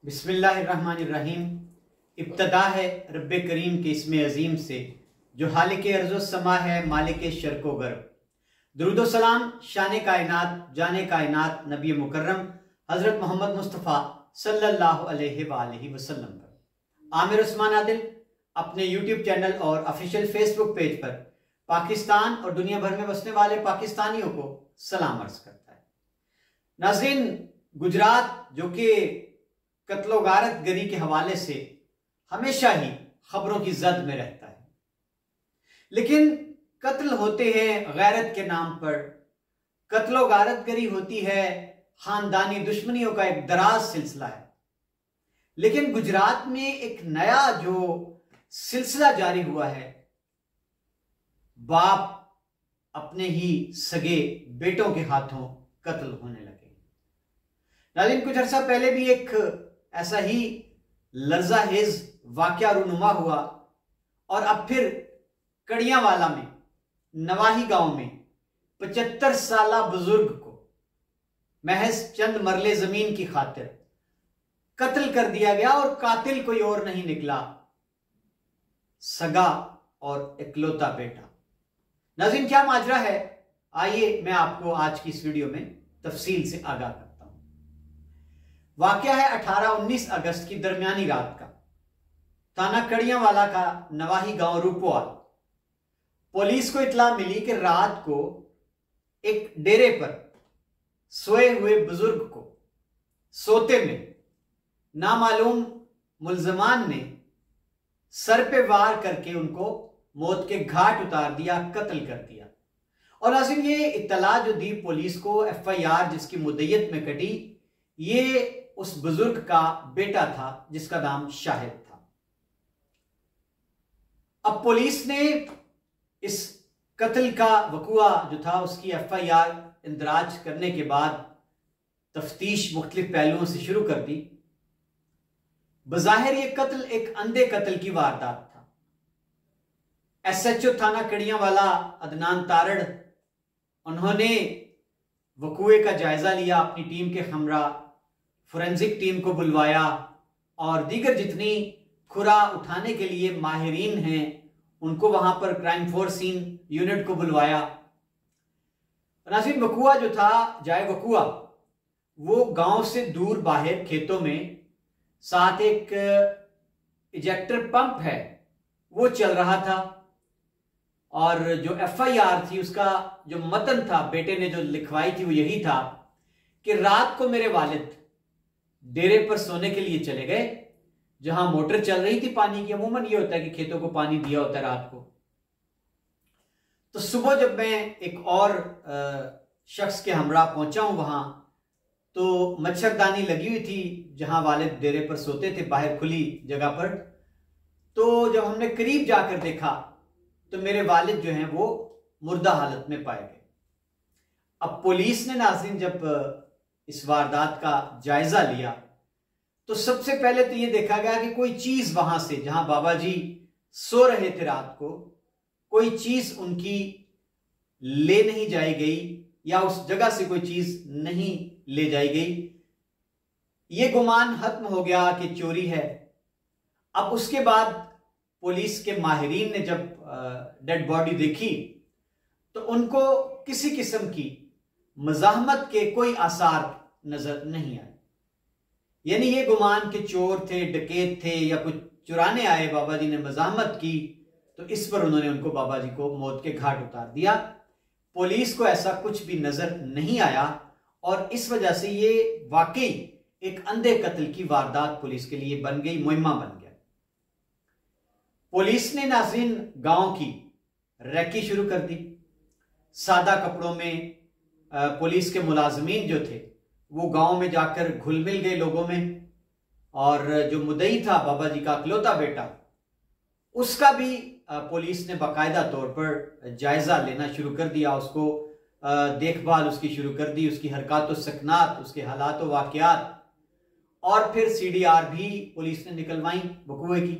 बिस्मिल्लाहिर्रहमानिर्रहीम। इब्तदा है रब्बे करीम के इसमें अजीम से जो हालिके अर्ज़ो समा है, मालिके शर्को गर्ब। दुरूद व सलाम शान कायनात जाने कायनात नबी मुकर्रम हज़रत मोहम्मद मुस्तफ़ा सल्लल्लाहु अलैहि वसल्लम पर। आमिर उस्मान आदिल अपने यूट्यूब चैनल और ऑफिशियल फेसबुक पेज पर पाकिस्तान और दुनिया भर में बसने वाले पाकिस्तानियों को सलाम अर्ज करता है। नाज़रीन, गुजरात जो कि कत्लो गारत गरी के हवाले से हमेशा ही खबरों की जद में रहता है, लेकिन कत्ल होते हैं गैरत के नाम पर, कत्लो गारत गरी होती है, खानदानी दुश्मनियों का एक दराज सिलसिला है। लेकिन गुजरात में एक नया जो सिलसिला जारी हुआ है, बाप अपने ही सगे बेटों के हाथों कत्ल होने लगे। नाज़रीन, कुछ अर्सा पहले भी एक ऐसा ही लर्ज़ाहेज़ वाक़या रूनुमा हुआ और अब फिर कड़ियांवाला में नवाही गांव में 75 साला बुजुर्ग को महज चंद मरले जमीन की खातिर कत्ल कर दिया गया और कातिल कोई और नहीं निकला, सगा और इकलौता बेटा। नाज़रीन, क्या माजरा है, आइए मैं आपको आज की इस वीडियो में तफसील से आगाह करता हूं। वाकया है 18-19 अगस्त की दरमियानी रात का, थाना कड़ियांवाला का नवाही गांव रूपोवाल। पुलिस को इत्तला मिली कि रात को एक डेरे पर सोए हुए बुजुर्ग को सोते में नामालूम मुल्जमान ने सर पे वार करके उनको मौत के घाट उतार दिया, कत्ल कर दिया। और नाज़रीन, ये इत्तला जो दी पुलिस को, FIR जिसकी मुद्दत में कटी, ये उस बुजुर्ग का बेटा था जिसका नाम शाहिद था। अब पुलिस ने इस कत्ल का वकुआ जो था उसकी FIR इंदराज करने के बाद तफ्तीश मुख्तलिफ पहलुओं से शुरू कर दी। बज़ाहिर ये कत्ल एक अंधे कत्ल की वारदात था। SHO थाना कड़ियांवाला अदनान तारड़, उन्होंने वकुए का जायजा लिया, अपनी टीम के हमरा फोरेंसिक टीम को बुलवाया और दीगर जितनी खुरा उठाने के लिए माहिरीन हैं उनको वहां पर क्राइम फोर्स सीन यूनिट को बुलवाया। नाज़रीन, वकुआ जो था, जाए वकुआ, वो गांव से दूर बाहर खेतों में साथ एक इजेक्टर पंप है वो चल रहा था। और जो FIR थी उसका जो मतन था, बेटे ने जो लिखवाई थी, वो यही था कि रात को मेरे वालिद डेरे पर सोने के लिए चले गए जहां मोटर चल रही थी पानी की। अमूमन ये होता है कि खेतों को पानी दिया होता है रात को। तो सुबह जब मैं एक और शख्स के हमरा पहुंचा हूं वहां, तो मच्छरदानी लगी हुई थी जहां वालिद डेरे पर सोते थे, बाहर खुली जगह पर। तो जब हमने करीब जाकर देखा तो मेरे वालिद जो हैं वो मुर्दा हालत में पाए गए। अब पुलिस ने नाज़रीन जब इस वारदात का जायजा लिया तो सबसे पहले तो ये देखा गया कि कोई चीज वहां से, जहां बाबा जी सो रहे थे रात को, कोई चीज उनकी ले नहीं जाई गई या उस जगह से कोई चीज नहीं ले जाई गई। ये गुमान खत्म हो गया कि चोरी है। अब उसके बाद पुलिस के माहिरीन ने जब डेड बॉडी देखी तो उनको किसी किस्म की मज़ाहमत के कोई आसार नजर नहीं आए। यानी ये गुमान के चोर थे, डकैत थे या कुछ चुराने आए, बाबा जी ने मज़ाहमत की तो इस पर उन्होंने उनको, बाबा जी को, मौत के घाट उतार दिया। पुलिस को ऐसा कुछ भी नजर नहीं आया और इस वजह से ये वाकई एक अंधे कत्ल की वारदात पुलिस के लिए बन गई, मुहिम्मा बन गया। पुलिस ने नाज़रीन गांव की रैकी शुरू कर दी। सादा कपड़ों में पुलिस के मुलाजमीन जो थे वो गांव में जाकर घुल मिल गए लोगों में, और जो मुद्दई था बाबा जी का इकलौता बेटा, उसका भी पुलिस ने बाकायदा तौर पर जायजा लेना शुरू कर दिया, उसको देखभाल उसकी शुरू कर दी, उसकी हरकत व सकनात, उसके हालात व वाक़यात। और फिर CDR भी पुलिस ने निकलवाई वकुए की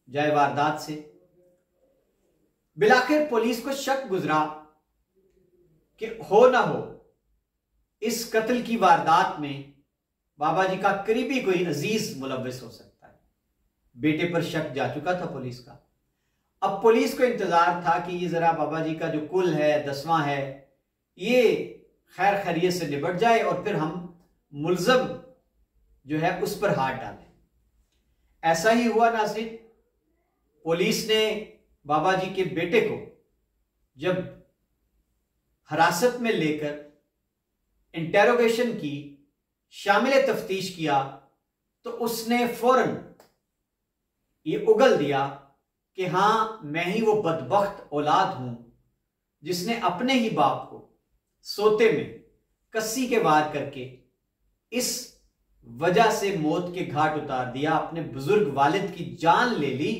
जाए वारदात से। बिलाखिर पुलिस को शक गुजरा कि हो ना हो इस कत्ल की वारदात में बाबा जी का करीबी कोई अजीज मुलव्विस हो सकता है। बेटे पर शक जा चुका था पुलिस का। अब पुलिस को इंतजार था कि ये जरा बाबा जी का जो कुल है, 10वां है, ये खैर खैरियत से निपट जाए और फिर हम मुल्जम जो है उस पर हाथ डालें। ऐसा ही हुआ नाज़रीन। पुलिस ने बाबा जी के बेटे को जब हिरासत में लेकर इंटेरोगेशन की, शामिल तफ्तीश किया, तो उसने फौरन ये उगल दिया कि हां, मैं ही वो बदबख्त औलाद हूं जिसने अपने ही बाप को सोते में कस्सी के वार करके इस वजह से मौत के घाट उतार दिया, अपने बुजुर्ग वालिद की जान ले ली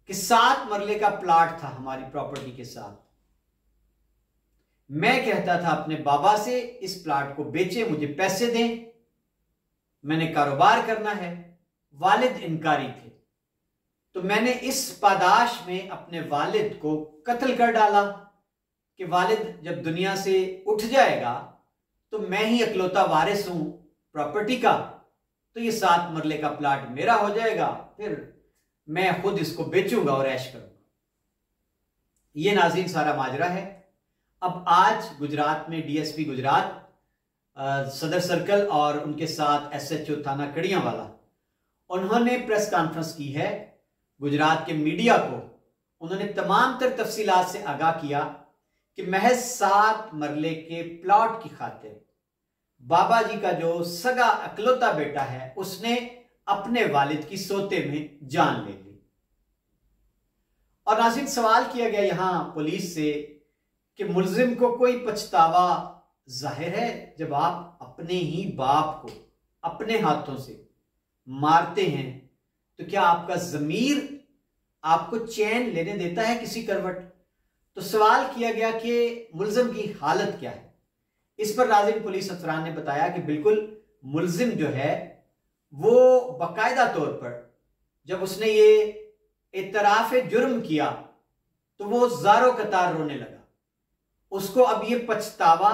कि 7 मरले का प्लाट था हमारी प्रॉपर्टी के साथ। मैं कहता था अपने बाबा से, इस प्लाट को बेचे, मुझे पैसे दें, मैंने कारोबार करना है। वालिद इनकारी थे, तो मैंने इस पादाश में अपने वालिद को कत्ल कर डाला कि वालिद जब दुनिया से उठ जाएगा तो मैं ही अकलौता वारिस हूं प्रॉपर्टी का, तो ये 7 मरले का प्लाट मेरा हो जाएगा, फिर मैं खुद इसको बेचूंगा और ऐश करूंगा। ये नाज़रीन सारा माजरा है। अब आज गुजरात में डीएसपी गुजरात सदर सर्कल और उनके साथ एसएचओ थाना कड़ियांवाला, उन्होंने प्रेस कॉन्फ्रेंस की है। गुजरात के मीडिया को उन्होंने तमाम तर तफसीलात से आगाह किया कि महज 7 मरले के प्लॉट की खातिर बाबा जी का जो सगा अकलौता बेटा है उसने अपने वालिद की सोते में जान ले ली। और नाज़रीन, सवाल किया गया यहां पुलिस से कि मुल्जिम को कोई पछतावा जाहिर है जब आप अपने ही बाप को अपने हाथों से मारते हैं, तो क्या आपका ज़मीर आपको चैन लेने देता है किसी करवट? तो सवाल किया गया कि मुल्जिम की हालत क्या है। इस पर नाज़रीन पुलिस अफसरान ने बताया कि बिल्कुल मुल्जिम जो है वो बाकायदा तौर पर जब उसने ये इतराफ जुर्म किया तो वो ज़ारो कतार रोने लगा। उसको अब ये पछतावा,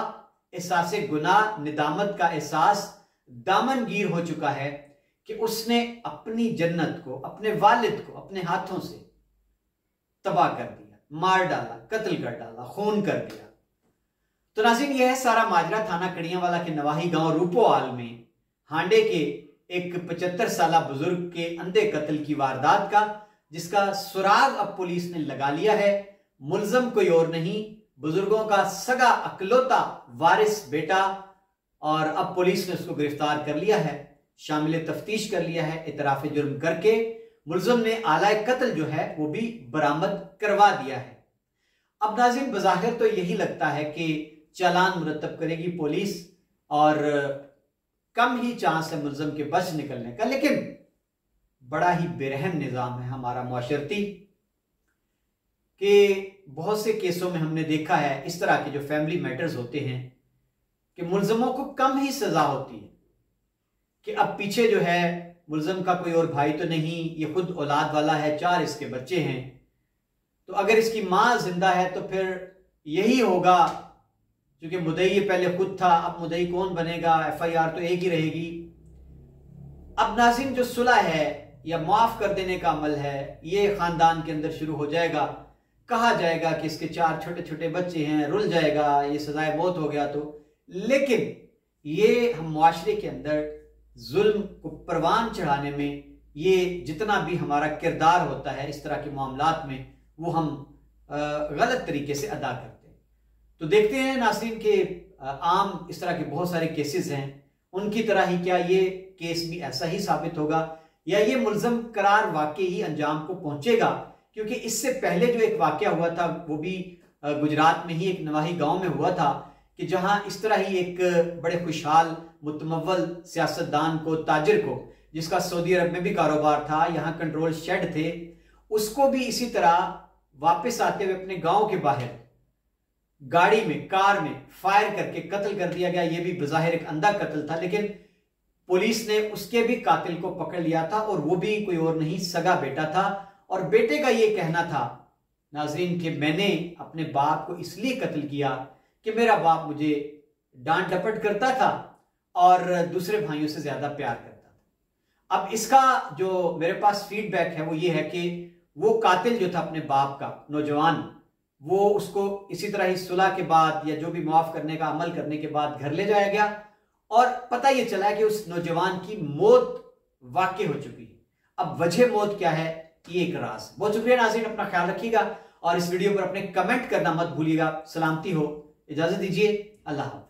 एहसास गुनाह, निदामत का एहसास दामनगीर हो चुका है कि उसने अपनी जन्नत को, अपने वालिद को अपने हाथों से तबाह कर दिया, मार डाला, कत्ल कर डाला, खून कर दिया। तो नाज़रीन, यह है सारा माजरा थाना कड़ियांवाला के नवाही गांव रूपोआल में हांडे के एक 75 साला बुजुर्ग के अंधे कत्ल की वारदात का, जिसका सुराग अब पुलिस ने लगा लिया है। मुल्जिम कोई और नहीं, बुजुर्गों का सगा अकलौता वारिस बेटा, और अब पुलिस ने उसको गिरफ्तार कर लिया है, शामिल तफ्तीश कर लिया है। इतराफ जुर्म करके मुल्जिम ने आलाए कत्ल जो है वो भी बरामद करवा दिया है। अब नाज़रीन, बज़ाहिर तो यही लगता है कि चालान मुरतब करेगी पुलिस और कम ही चांस है मुल्जिम के बच निकलने का, लेकिन बड़ा ही बेरहम निज़ाम है हमारा मुआशरती कि बहुत से केसों में हमने देखा है इस तरह के जो फैमिली मैटर्स होते हैं कि मुल्जिमों को कम ही सजा होती है कि अब पीछे जो है मुल्जिम का कोई और भाई तो नहीं, ये खुद औलाद वाला है, 4 इसके बच्चे हैं, तो अगर इसकी माँ जिंदा है तो फिर यही होगा, क्योंकि मुद्दई पहले खुद था, अब मुद्दई कौन बनेगा, एफआईआर तो एक ही रहेगी। अब नाज़रीन, जो सुलह है या माफ कर देने का अमल है ये खानदान के अंदर शुरू हो जाएगा। कहा जाएगा कि इसके 4 छोटे छोटे बच्चे हैं, रुल जाएगा, ये सजाए मौत हो गया तो। लेकिन ये हम मुआशरे के अंदर जुल्म को परवान चढ़ाने में ये जितना भी हमारा किरदार होता है इस तरह के मामलात में, वो हम गलत तरीके से अदा करते हैं। तो देखते हैं नाज़रीन के आम इस तरह के बहुत सारे केसेस हैं, उनकी तरह ही क्या ये केस भी ऐसा ही साबित होगा या ये मुल्ज़म करार वाकई ही अंजाम को पहुंचेगा? क्योंकि इससे पहले जो एक वाकया हुआ था वो भी गुजरात में ही एक नवाही गांव में हुआ था कि जहां इस तरह ही एक बड़े खुशहाल मुतमव्वल सियासतदान को, ताजिर को, जिसका सऊदी अरब में भी कारोबार था, यहाँ कंट्रोल शेड थे, उसको भी इसी तरह वापस आते हुए अपने गांव के बाहर गाड़ी में, कार में फायर करके कत्ल कर दिया गया। यह भी बज़ाहिर एक अंधा कत्ल था, लेकिन पुलिस ने उसके भी कातिल को पकड़ लिया था और वो भी कोई और नहीं, सगा बेटा था। और बेटे का ये कहना था नाज़रीन कि मैंने अपने बाप को इसलिए कत्ल किया कि मेरा बाप मुझे डांट डपट करता था और दूसरे भाइयों से ज्यादा प्यार करता था। अब इसका जो मेरे पास फीडबैक है वो ये है कि वो कातिल जो था अपने बाप का, नौजवान, वो उसको इसी तरह ही सुलह के बाद या जो भी माफ करने का अमल करने के बाद घर ले जाया गया और पता ये चला कि उस नौजवान की मौत वाकई हो चुकी है। अब वजह मौत क्या है ये एक राज। बहुत शुक्रिया नाज़रीन, अपना ख्याल रखिएगा और इस वीडियो पर अपने कमेंट करना मत भूलिएगा। सलामती हो, इजाजत दीजिए, अल्लाह हाफ़िज़।